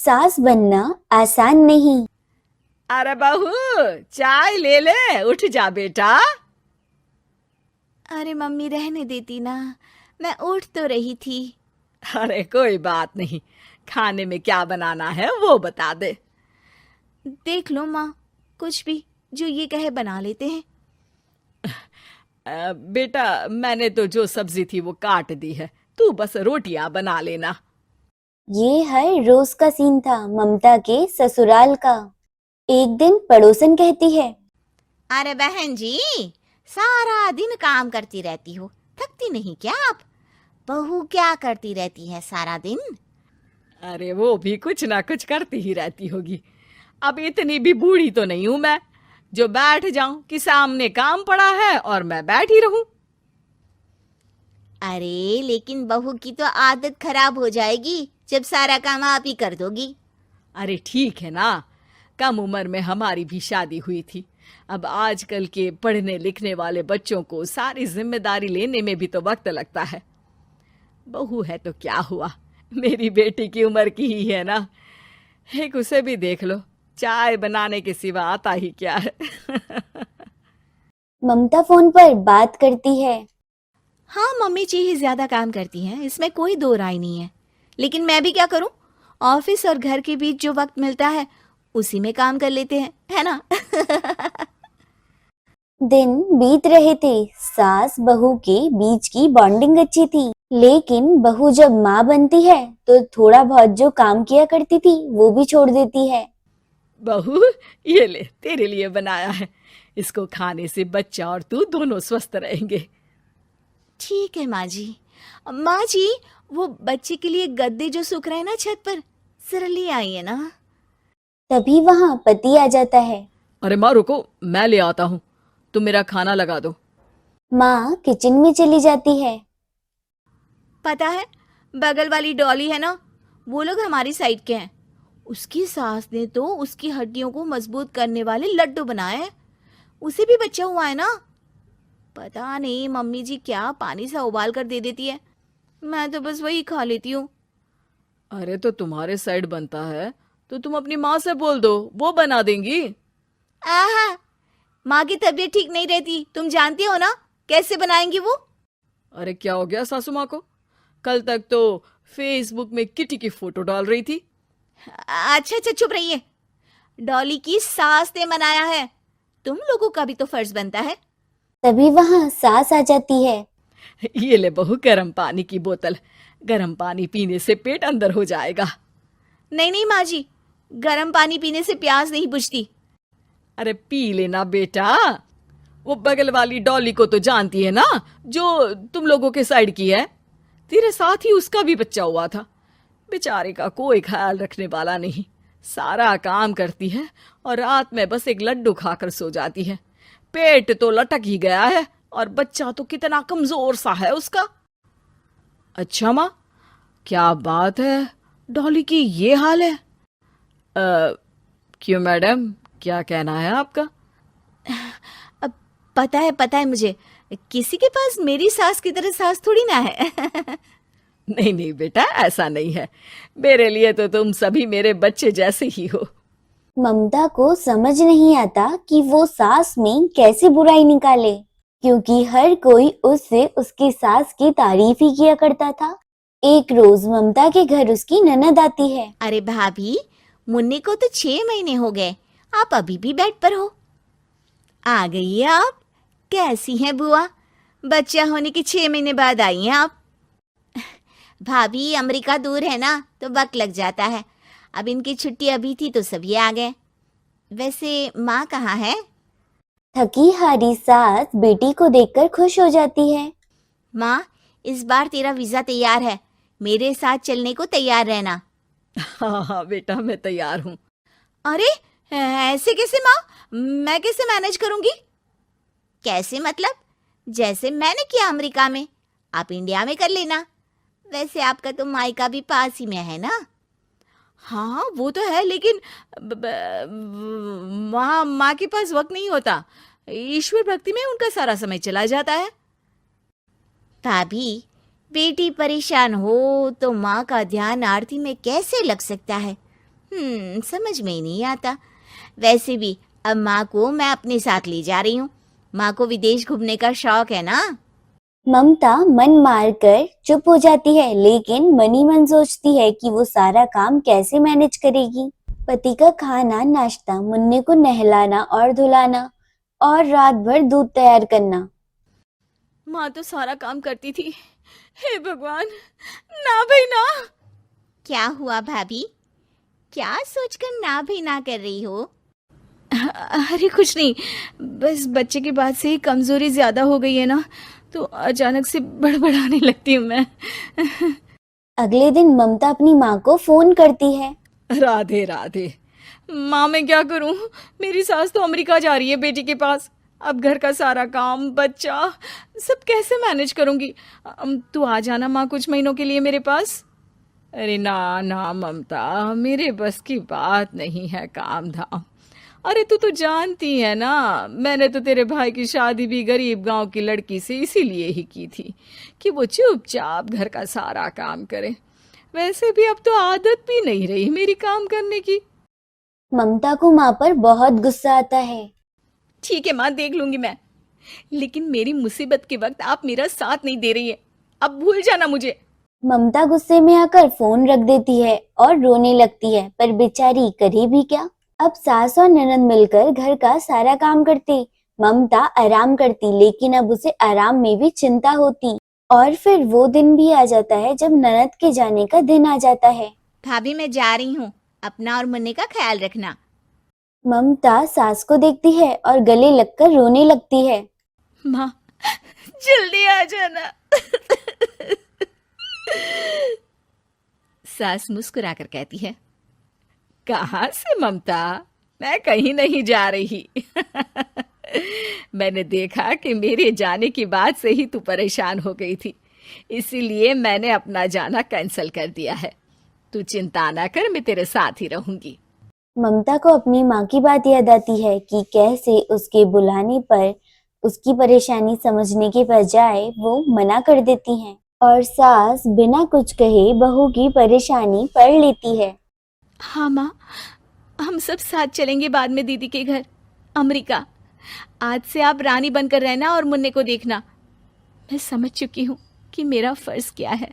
सास बनना आसान नहीं। अरे बहू, चाय ले ले, उठ जा बेटा। अरे मम्मी रहने देती ना, मैं उठ तो रही थी। अरे कोई बात नहीं, खाने में क्या बनाना है वो बता दे। देख लो माँ, कुछ भी जो ये कहे बना लेते हैं। बेटा, मैंने तो जो सब्जी थी वो काट दी है, तू बस रोटियां बना लेना। ये हर रोज का सीन था ममता के ससुराल का। एक दिन पड़ोसन कहती है, अरे बहन जी, सारा दिन काम करती रहती हो, थकती नहीं क्या आप? बहू क्या करती रहती है सारा दिन? अरे वो भी कुछ ना कुछ करती ही रहती होगी। अब इतनी भी बूढ़ी तो नहीं हूं मैं जो बैठ जाऊं कि सामने काम पड़ा है और मैं बैठी रहूं। अरे लेकिन बहू की तो आदत खराब हो जाएगी जब सारा काम आप ही कर दोगी। अरे ठीक है ना, कम उम्र में हमारी भी शादी हुई थी। अब आजकल के पढ़ने लिखने वाले बच्चों को सारी जिम्मेदारी लेने में भी तो वक्त लगता है। बहू है तो क्या हुआ, मेरी बेटी की उम्र की ही है ना। एक उसे भी देख लो, चाय बनाने के सिवा आता ही क्या है। ममता फोन पर बात करती है। हाँ, मम्मी जी ही ज्यादा काम करती हैं, इसमें कोई दो राय नहीं है। लेकिन मैं भी क्या करूं, ऑफिस और घर के बीच जो वक्त मिलता है उसी में काम कर लेते हैं, है ना? दिन बीत रहे थे। सास बहू के बीच की बॉन्डिंग अच्छी थी, लेकिन बहू जब माँ बनती है तो थोड़ा बहुत जो काम किया करती थी वो भी छोड़ देती है। बहू, ये ले, तेरे लिए बनाया है। इसको खाने से बच्चा और तू दोनों स्वस्थ रहेंगे। ठीक है माँ जी। माँ जी, वो बच्चे के लिए गद्दे जो सूख रहे हैं ना छत पर, जरा ले आइए ना। तभी वहां पति आ जाता है। अरे माँ रुको, मैं ले आता हूँ, तुम मेरा खाना लगा दो। माँ किचन में चली जाती है। पता है, बगल वाली डॉली है ना, वो लोग हमारी साइड के हैं। उसकी सास ने तो उसकी हड्डियों को मजबूत करने वाले लड्डू बनाए हैं। उसे भी बच्चा हुआ है ना। पता नहीं मम्मी जी क्या पानी सा उबाल कर दे देती है, मैं तो बस वही खा लेती हूँ। अरे तो तुम्हारे साइड बनता है तो तुम अपनी माँ से बोल दो, वो बना देंगी। आहा, माँ की तबीयत ठीक नहीं रहती, तुम जानती हो ना, कैसे बनाएंगी वो? अरे क्या हो गया सासू माँ को? कल तक तो फेसबुक में किटी की फोटो डाल रही थी। अच्छा अच्छा, चुप रहिए। डॉली की सास ने मनाया है, तुम लोगों का भी तो फर्ज बनता है। तभी वहां सास आ जाती है। ये ले बहू, गर्म पानी की बोतल। गर्म पानी पीने से पेट अंदर हो जाएगा। नहीं नहीं माँ जी, गर्म पानी पीने से प्यास नहीं बुझती। अरे पी लेना बेटा। वो बगल वाली डॉली को तो जानती है ना, जो तुम लोगों के साइड की है। तेरे साथ ही उसका भी बच्चा हुआ था। बेचारे का कोई ख्याल रखने वाला नहीं, सारा काम करती है और रात में बस एक लड्डू खाकर सो जाती है। पेट तो लटक ही गया है और बच्चा तो कितना कमजोर सा है उसका। अच्छा माँ, क्या बात है, डॉली की ये हाल है? क्यों मैडम, क्या कहना है आपका? अब पता है मुझे, किसी के पास मेरी सास की तरह सास थोड़ी ना है। नहीं नहीं बेटा, ऐसा नहीं है। मेरे लिए तो तुम सभी मेरे बच्चे जैसे ही हो। ममता को समझ नहीं आता कि वो सास में कैसे बुराई निकाले, क्योंकि हर कोई उससे उसकी सास की तारीफ ही किया करता था। एक रोज ममता के घर उसकी ननद आती है। अरे भाभी, मुन्नी को तो 6 महीने हो गए, आप अभी भी बेड पर हो। आ गई है आप? कैसी हैं बुआ? बच्चा होने के 6 महीने बाद आई हैं आप। भाभी, अमेरिका दूर है ना, तो वक्त लग जाता है। अब इनकी छुट्टी अभी थी तो सभी आ गए। वैसे माँ कहाँ है? थकी हारी सास बेटी को देखकर खुश हो जाती है। माँ, इस बार तेरा वीजा तैयार है, मेरे साथ चलने को तैयार रहना। हाँ हाँ बेटा, मैं तैयार हूँ। अरे ऐसे कैसे माँ, मैं कैसे मैनेज करूंगी? कैसे मतलब? जैसे मैंने किया अमेरिका में, आप इंडिया में कर लेना। वैसे आपका तो मायका भी पास ही में है ना। हाँ वो तो है, लेकिन वहाँ माँ के पास वक्त नहीं होता। ईश्वर भक्ति में उनका सारा समय चला जाता है। भाभी, बेटी परेशान हो तो माँ का ध्यान आरती में कैसे लग सकता है? समझ में ही नहीं आता। वैसे भी अब माँ को मैं अपने साथ ले जा रही हूँ। माँ को विदेश घूमने का शौक है ना। ममता मन मारकर चुप हो जाती है, लेकिन मन ही मन सोचती है कि वो सारा काम कैसे मैनेज करेगी। पति का खाना, नाश्ता, मुन्ने को नहलाना और धुलाना और रात भर दूध तैयार करना। माँ तो सारा काम करती थी। हे भगवान, ना भाई ना। क्या हुआ भाभी? क्या सोचकर ना भी ना कर रही हो? अरे कुछ नहीं, बस बच्चे के बाद से ही कमजोरी ज्यादा हो गई है ना, तो अचानक से बड़बड़ाने लगती हूँ मैं। अगले दिन ममता अपनी माँ को फोन करती है। राधे राधे। माँ मैं क्या करूँ, मेरी सास तो अमेरिका जा रही है बेटी के पास। अब घर का सारा काम, बच्चा, सब कैसे मैनेज करूँगी। तू आ जाना माँ कुछ महीनों के लिए मेरे पास। अरे ना ना ममता, मेरे बस की बात नहीं है काम धाम। अरे तू तो जानती है ना, मैंने तो तेरे भाई की शादी भी गरीब गांव की लड़की से इसीलिए ही की थी कि वो चुपचाप घर का सारा काम करे। वैसे भी अब तो आदत भी नहीं रही मेरी काम करने की। ममता को माँ पर बहुत गुस्सा आता है। ठीक है माँ, देख लूंगी मैं, लेकिन मेरी मुसीबत के वक्त आप मेरा साथ नहीं दे रही है। अब भूल जाना मुझे। ममता गुस्से में आकर फोन रख देती है और रोने लगती है, पर बेचारी करे भी क्या। अब सास और ननद मिलकर घर का सारा काम करती। ममता आराम करती, लेकिन अब उसे आराम में भी चिंता होती। और फिर वो दिन भी आ जाता है जब ननद के जाने का दिन आ जाता है। भाभी मैं जा रही हूँ, अपना और मुन्ने का ख्याल रखना। ममता सास को देखती है और गले लगकर रोने लगती है। माँ जल्दी आ जाना। सास मुस्कुराकर कहती है, कहाँ से ममता, मैं कहीं नहीं जा रही। मैंने देखा कि मेरे जाने की बात से ही तू परेशान हो गई थी, इसीलिए मैंने अपना जाना कैंसिल कर दिया है। तू चिंता ना कर, मैं तेरे साथ ही रहूंगी। ममता को अपनी माँ की बात याद आती है कि कैसे उसके बुलाने पर उसकी परेशानी समझने के बजाय वो मना कर देती हैं, और सास बिना कुछ कहे बहू की परेशानी पढ़ लेती है। हाँ माँ, हम सब साथ चलेंगे बाद में दीदी के घर अमेरिका। आज से आप रानी बनकर रहना और मुन्ने को देखना। मैं समझ चुकी हूँ कि मेरा फर्ज क्या है।